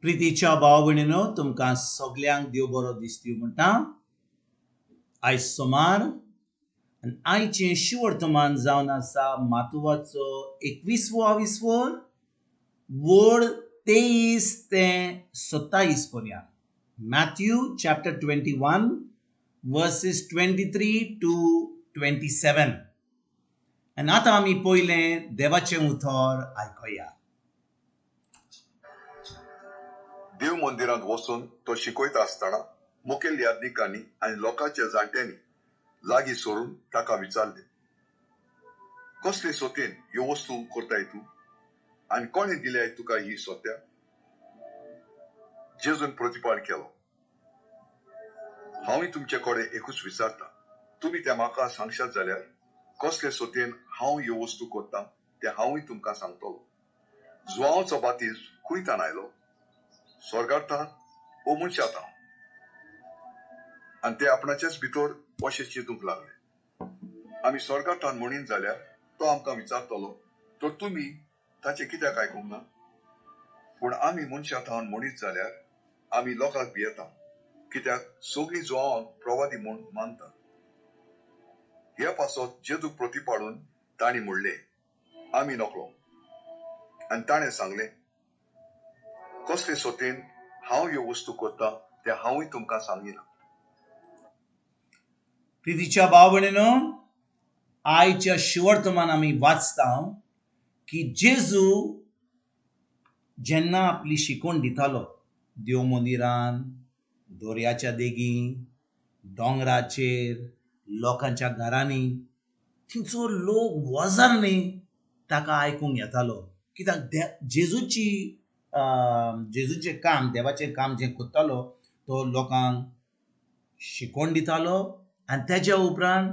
प्रितीच्या भाव भयणीनो तुमकां सगल्यांक देव बरो दीस दिवं म्हणटा. आयज सोमार आनी आयचें शिवर्तमान जावन आसा मातुवाचो 21वो वड 23 ते 27 पर्यंत. Matthew chapter 21 verses 23 to 27. आनी आतां आमी पयलें देवाचें उतर आयकया. देव मंदिरांत वचून तो शिकयता आसतना मुखेल यादनिकांनी आनी लोकांच्या जाणट्यांनी लागीं सरून ताका विचारले, कसले सोतेन ह्यो वस्तू करताय तूं आनी कोणें दिल्याय तुका ही सोत्या? जेजून प्रतिपाद केलो, हांवूय तुमचे कडेन एकूच विचारता, तुमी तें म्हाका सांगशात जाल्यार कसले सोतेन हांव ह्यो वस्तू करतां तें हांवूय तुमकां सांगतलो. जुआंवचो बातीज खुंयतान आयलो, स्वर्गांतां ओ मनशांतां? आनी ते आपणाचेच भितर अशें चिंतूंक लागले, आमी स्वर्गांतान म्हणीन जाल्यार तो आमकां विचारतलो, तर तुमी ताचें कित्याक आयकूंक ना? पूण आमी मनशांतान म्हणीत जाल्यार आमी लोकांक भियेता, कित्याक सगळीं जुआंवाक प्रवादी म्हूण मानतात. ह्या पासत जेजूक प्रतिपाडून तांणी म्हणलें, आमी नकलो. आनी ताणें सांगलें, कसले सोतेन हांव ह्यो वस्तू करतां तें हांवूय तुमकां सांगिना. प्रितीच्या भाव भयणीनो, आयच्या शिवर्तमान आमी वाचता की जेजू जेन्ना आपली शिकवण दितालो देव मंदिरान, दोर्याच्या देगी, दोंगराचेर, लोकांच्या घरांनी, थंयचो लोक वजांनी ताका आयकूंक येतालो. कित्याक जेजूचें काम, देवाचें काम जें करतालो तो लोकांक शिकवण दितालो आनी तेज्या उपरांत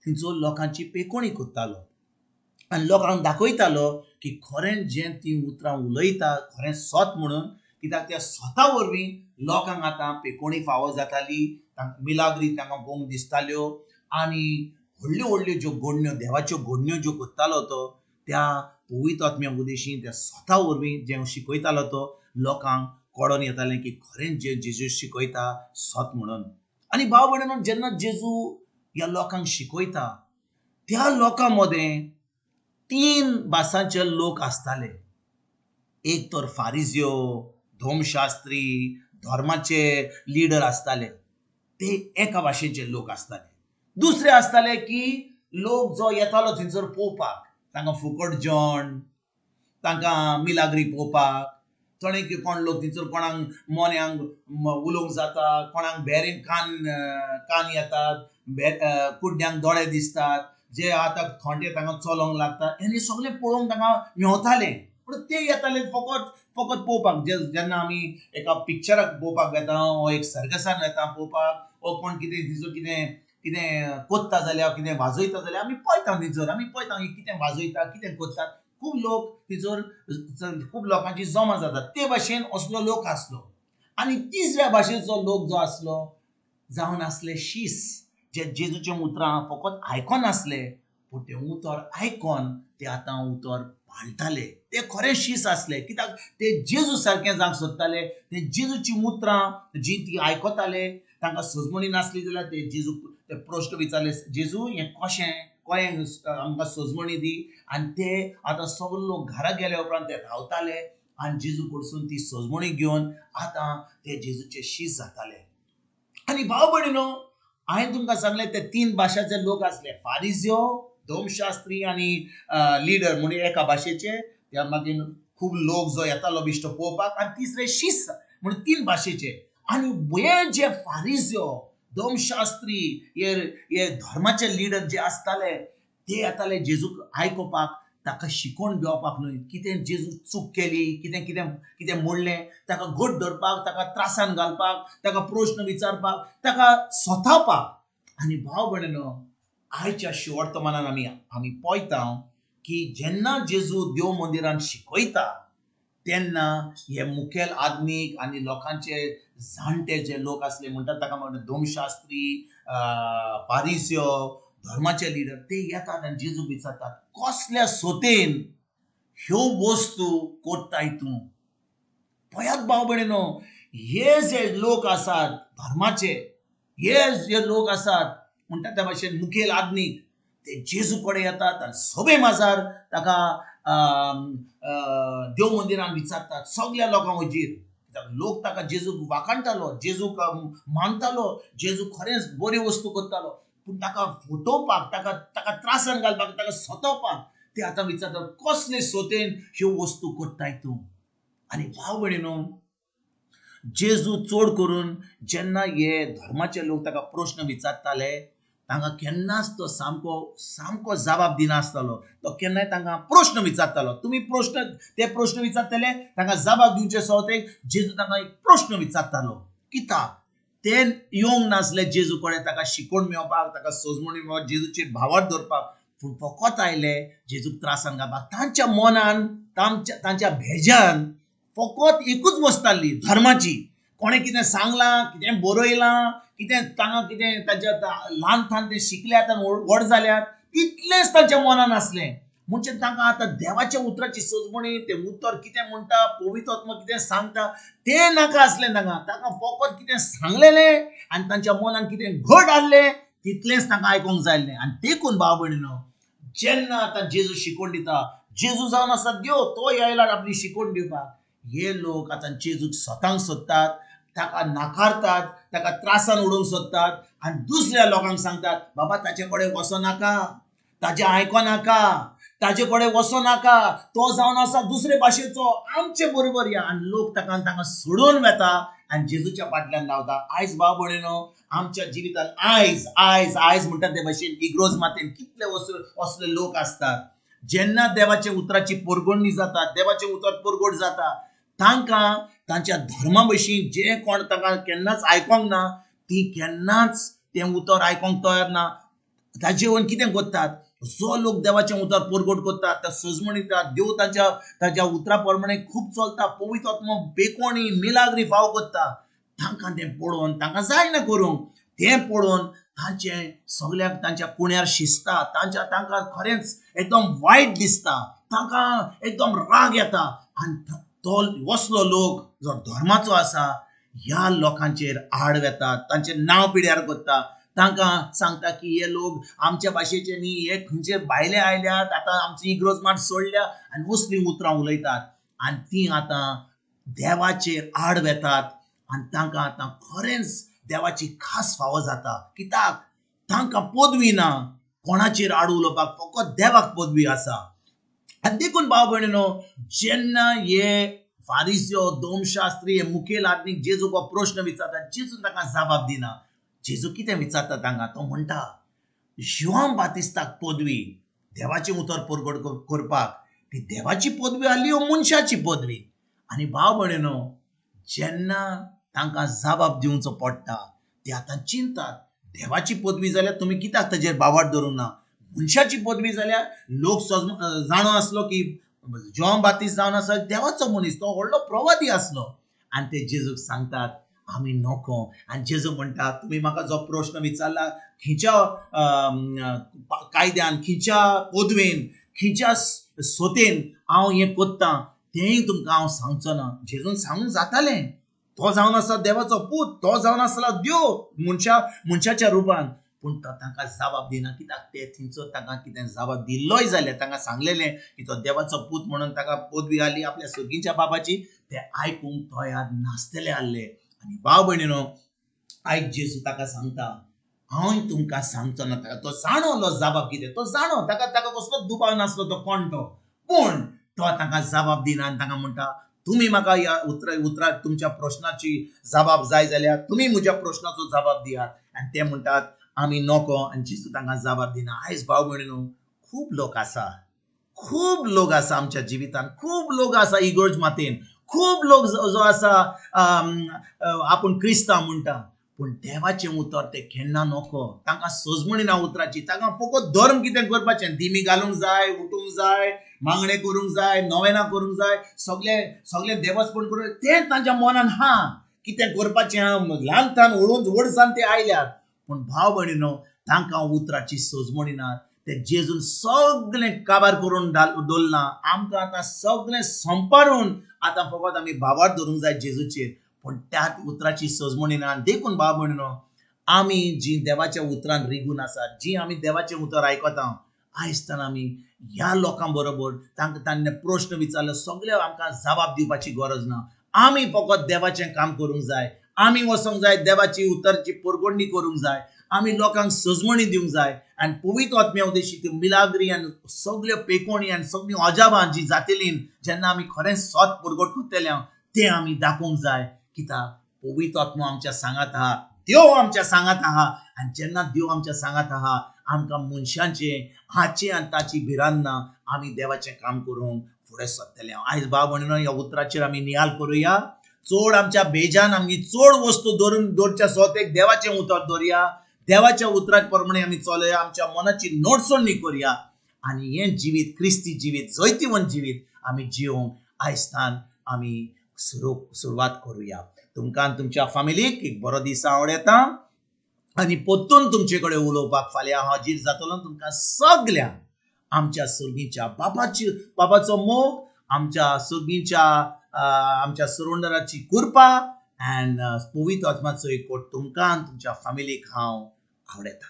थंयचो लोकांची पेखणी करतालो आनी लोकांक दाखयतालो की खरें जें ती उतरां उलयता खरें सत म्हणून. कित्याक त्या स्वता वरवीं लोकांक आतां पेखणी फावो जाताली, मिलाग्री तांकां पळोवंक दिसताल्यो आनी व्हडल्यो व्हडल्यो ज्यो घडण्यो, देवाच्यो घडण्यो ज्यो करतालो तो, त्या पवित्र आत्म्या उदेशीं त्या स्वता वरवीं जें शिकयतालो तो लोकांक कळोन येतालें की खरें जें जेजू शिकयता सत म्हणून. आनी भाव भयणीनो, जेन्ना जेजू ह्या लोकांक शिकयता त्या लोकां मदें 3 भासांचे लोक आसताले. एक तर फारिजियो, धर्मशास्त्री, धर्माचे लिडर आसताले, ते एका भाशेचे लोक आसताले. दुसरे आसताले की लोक जो येतालो थंयसर पळोवपाक, तांकां फुकट जेवण, तांकां मिलाग्री पळोवपाक, थोडे कोण लोक थंयसर कोणाक मोन्यांक उलोवंक जाता, कोणाक बेरें कान येतात, कुड्ड्यांक दोळे दिसतात, जे आतां थोंडे तांकां चलोंक लागता, हें सगळें पळोवंक तांकां मेवतालें. पूण ते येताले फकत पळोवपाक. जेन्ना आमी एका पिक्चराक पळोवपाक वेता, वो एक सर्कसान वेता पळोवपाक, वो कोण कितें थंयसर कितें कोत्ता जाल्यार, कितें वाजयता जाल्यार आमी पळयता थंयसर, आमी पळयता कितें वाजयता, कितें कोत्तात. खूब लोक थंयसर खूब लोकांची जमा जातात. ते भाशेन असलो लोक आसलो. आनी तिसऱ्या भाशेचो लोक जो आसलो जावन आसले शीस, जे जेजूचें उतरां फकत आयकोन आसले, पूण तें उतर आयकोन ते आतां उतर पाळटाले. ते खरे शीस आसले, कित्याक ते जेजू सारकें जावंक सोदताले. ते जेजूची उतरां जी ती आयकताले, तांकां सजमणी नासली जाल्यार ते जेजू ते प्रश्न विचारले, जेजू हें कशें आमकां सजमणी दी. आनी ते आतां सगळे लोक घरा गेल्या उपरांत ते रावताले आनी जेजू कडसून ती सजमणी घेवन आतां ते जेजूचे शीस जाताले. आनी भाव भयणीनो, हांवें तुमकां सांगलें ते 3 भाशाचे लोक आसले, फारिजियो, धर्मशास्त्री आनी लिडर म्हणजे एका भाशेचे. त्या मागीर खूब लोक जो येतालो बिश्तो पळोवपाक, आनी तिसरे शीस म्हणजे 3 भाशेचे. आनी हे जे फारिजियो, धर्मशास्त्री, हे धर्माचे लिडर जे आसताले, ते येताले जेजूक आयकोपाक, ताका शिकवण घेवपाक न्हय, कितें जेजू चूक केली, कितें कितें कितें म्हणलें ताका घट धरपाक, ताका त्रासान घालपाक, ताका प्रश्न विचारपाक, ताका सोथावपाक. आनी भाव भयणीनो, आयच्या शिवर्तमानान आमी पळयता की जेन्ना जेजू देव मंदिरान शिकयता तेन्ना हे मुखेल आदमीक आनी लोकांचे जाणटे जे लोक आसले म्हणटात ताका म्हणटा धर्मशास्त्री, फारिजियो, धर्माचे लिडर, ते येतात आनी जेजूक विचारतात, कसल्या सोतेन ह्यो वस्तू कोत्ताय तूं? पळयात भाव भयणीनो, हे जे लोक आसात धर्माचे, हे जे लोक आसात म्हणटा त्या भाशेन मुखेल आदनीक, ते जेजू कडेन येतात आनी सगळे माजार ताका देव मंदिरान विचारतात सगळ्या लोकां वयचीर. लोक ताका जेजूक वाखाणटालो, जेजूक मानतालो, जेजू खरेंच बरी वस्तू करतालो, पूण ताका फटोवपाक, ताका ताका त्रासान घालपाक, ताका सतावपाक ते आतां विचारतात कसले सोतेन ह्यो वस्तू करताय तूं. आनी भाव भयणीनो, जेजू चड करून जेन्ना हे धर्माचे लोक ताका प्रश्न विचारताले, तांकां केन्नाच तो सामको सामको जबाब दिनासतालो. तो केन्नाय तांकां प्रश्न विचारतालो. तुमी ते प्रश्न विचारतले, तांकां जबाब दिवचे सवतेक जेजू तांकां एक प्रश्न विचारतालो. कित्याक ते येवंक नासले जेजू कडेन ताका शिकवण मेळोवपाक, ताका सोजमणी मेळोवपाक, जेजूचेर भावार्थ दवरपाक, पूण फकत आयले जेजूक त्रासान घालपाक. तांच्या मनान, तांच्या भेजान फकत एकूच वस्त आसली, धर्माची. कोणें कितें सांगलां, कितें बरयलां, कितें तांकां कितें तांच्या ल्हानपणांत ते शिकल्यात आनी व्हड जाल्यात, तितलेंच तांच्या मनान आसलें. म्हणजे तांकां आतां देवाच्या उतराची सोजमणी, ते उतर कितें म्हणटा, पवित्र आत्मा कितें सांगता, तें नाका आसलें तांकां. तांकां फकत कितें सांगलेलें आनी तांच्या मनान कितें घट आसलें तितलेंच तांकां आयकोंक जाय आसलें. आनी देखून भाव भयणीनो, जेन्ना आतां जेजू शिकवण दिता, जेजू जावन आसा देव, तो येयला आपली शिकवण दिवपाक, हे लोक आतां जेजूक स्वतांक सोदतात, ताका नाकारतात, ताका त्रासान उडोवंक सोदतात आनी दुसऱ्या लोकांक सांगतात बाबा ताचे कडेन वचो नाका, ताजें आयको नाका, ताजे कडेन वचो नाका, तो जावन आसा दुसरे भाशेचो, आमचे बरोबर या. आनी लोक तांकां सोडून वेता आनी जेजूच्या फाटल्यान रावता. आयज भाव भयणीनो, आमच्या जिवितान आयज आयज आयज म्हणटा ते भाशेन इग्रोज मातेन कितले असले लोक असतात. जेन्ना देवाच्या उतराची परगडणी जाता, देवाचें उतर परगट जाता, तांकां तांच्या धर्मा भशेन जे कोण तांकां केन्नाच आयकोंक ना, ती केन्नाच तें उतर आयकोंक तयार ना. ताजे वयन कितें करतात, जो लोक देवाचें उतर परगट करतात, ते सजमणीतात, देव ताच्या उतरा प्रमाणे खूब चलता, पवित्र आत्मा बेकोणी मिलाग्री फाव करता, तांकां तें पळोवन तांकां जायना करूंक, तें पळोवन तांचे सगळ्याक तांच्या कुण्यार शिजता, तांकां खरेंच एकदम वायट दिसता, तांकां एकदम राग येता. आनी तो वसलो लोक जो धर्माचो आसा, ह्या लोकांचेर आड वेतात, तांचें नांव पिड्यार करता, तांकां सांगता की हे लोक आमच्या भाशेचे न्ही, हे खंयचे भायले आयल्यात, आतां आमची इग्रोज मात सोडल्या आनी असलीं उतरां उलयतात. आनी तीं आतां देवाचेर आड वेतात आनी तांकां आतां खरेंच देवाची खास फावो जाता. कित्याक तांकां पदवी ना कोणाचेर आड उलोवपाक, फकत देवाक पदवी आसा. आनी देखून भाव भयणीनो, जेन्ना हे फारिसियो, धर्मशास्त्री, हे मुखेल आदनीक जेजूक हो प्रश्न विचारता, जेजू तांकां जबाब दिना. जेजू कितें विचारता तांकां, तो म्हणटा योहान बातिस्ताक पदवी देवाचें उतर परगट करपाक, ती देवाची पदवी आसली वो मनशाची पदवी. आनी भाव भयणीनो, जेन्ना तांकां जबाब दिवचो पडटा, ते आतां चिंतात देवाची पदवी जाल्यार तुमी कित्याक ताजेर बावार्थ धरूंक ना. मनशाची पदवी जाल्यार लोक जाणो आसलो की योहान बातिस्त जावन आसा देवाचो मनीस, तो व्हडलो प्रवादी आसलो. आनी ते जेजूक सांगतात आमी नको. आनी जेजू म्हणटा तुमी म्हाका जो प्रश्न विचारला, खंयच्या कायद्यान, खंयच्या पदवेन, खंयच्या सोतेन हांव हें करतां, तेंय तुमकां हांव सांगचो ना. जेजून सांगूंक जातालें, तो जावन आसा देवाचो पूत, तो जावन आसला देव मनशाच्या रुपान, पूण तो तांकां जबाब दिना. कित्याक ते थंयचो तांकां कितें जबाब दिल्लोय जाल्यार तांकां सांगलेलें की तो देवाचो पूत म्हणून ताका पदवी आसली आपल्या सर्गीच्या बाबाची, ते आयकूंक तयार नासतले आसले. आनी भाव भयणीनो, आयज जेजू ताका सांगता हांव तुमकां सांगचो ना. ताका तो जाणवलो जबाब कितें, तो जाणो, ताका कसलोच दुबाव नासलो तो कोण तो, पूण तो तांकां जबाब दिना. आनी तांकां म्हणटा तुमी म्हाका ह्या उतराक तुमच्या प्रश्नाची जबाब जाय जाल्यार तुमी म्हज्या प्रश्नाचो जबाब दियात. आनी ते म्हणटात आमी नको. आनी जेजू तांकां जबाब दिना. आयज भाव भयणीनो, खूब लोक आसा आमच्या जिवितान, खूब लोक आसा इगर्ज मातेन, खूब लोक जो आसा आपूण क्रिस्तांव म्हणटा, पूण देवाचें उतर ते केन्ना नको. तांकां सोजमणी ना उतराची, तांकां फकत धर्म कितें करपाचें, दिमी घालूंक जाय, उठूंक जाय, मागणे करूंक जाय, नोवेना करूंक जाय, सगळे देवस्पण करूंक, तें तांच्या मनान हा, कितें करपाचें हा, ल्हानसान व्हड जावन ते आयल्यात. पूण भाव भयणीनो, तांकां उतराची सोजमणी ना. ते जेजून सगळें काबार करून दवरलां. आमकां आतां सगळें संपारून आतां फकत आमी भावार्थ धरूंक जाय जेजूचेर, पूण त्याच उतराची सजमणीन देखून भाव भयणीनो, आमी जी देवाच्या उतरान रिगून आसात, जी आमी देवाचें उतर आयकता, आयज तान आमी ह्या लोकां बरोबर तांणे प्रश्न विचारले सगळे आमकां जबाब दिवपाची गरज ना. आमी फकत देवाचें काम करूंक जाय. आमी वचोंक जाय, देवाची उतरची परगोडणी करूंक जाय. आमी लोकांक सजमणी दिवंक जाय आनी पवित्र आत्म्या उदेशी ती मिलाग्री आनी सगळ्यो पेकोणी आनी सगळीं अजाबां जी जातलीं जेन्ना आमी खरें सत परगट करतले तें आमी दाखोवंक जाय. कित्याक पवित्र आत्मो आमच्या सांगात आहा, देव आमच्या सांगात आहा आनी जेन्ना देव आमच्या सांगात आहा आमकां मनशांचें हाचे आनी ताची भिरांत ना. आमी देवाचें काम करूंक फुडें सरतले. आयज भाव भयणीनो ह्या उतराचेर आमी नियाल करुया. चड आमच्या बेजान आमची चड वस्तू दवरच्या सोतेक देवाचें उतर दवरया. देवाच्या उतरा प्रमाणे आमी चलया. आमच्या मनाची नोटसोडणी करुया आनी हें जिवीत क्रिस्ती जिवीत जैतिवंत जिवीत आमी जिवंक आयजतान आमी सुरवात करुया. तुमकां आनी तुमच्या फॅमिलीक एक बरो दीस हांव येता आनी परतून तुमचे कडेन उलोवपाक फाल्यां हांव हाजीर जातलो. तुमकां सगल्यांक आमच्या सुर्गीच्या बापाचो मोग, आमच्या सुर्गीच्या आमच्या सुरोंडराची कृपा आनी पवित्र आत्म्याचो एकवट तुमकां आनी तुमच्या फॅमिलीक हांव आवडटा.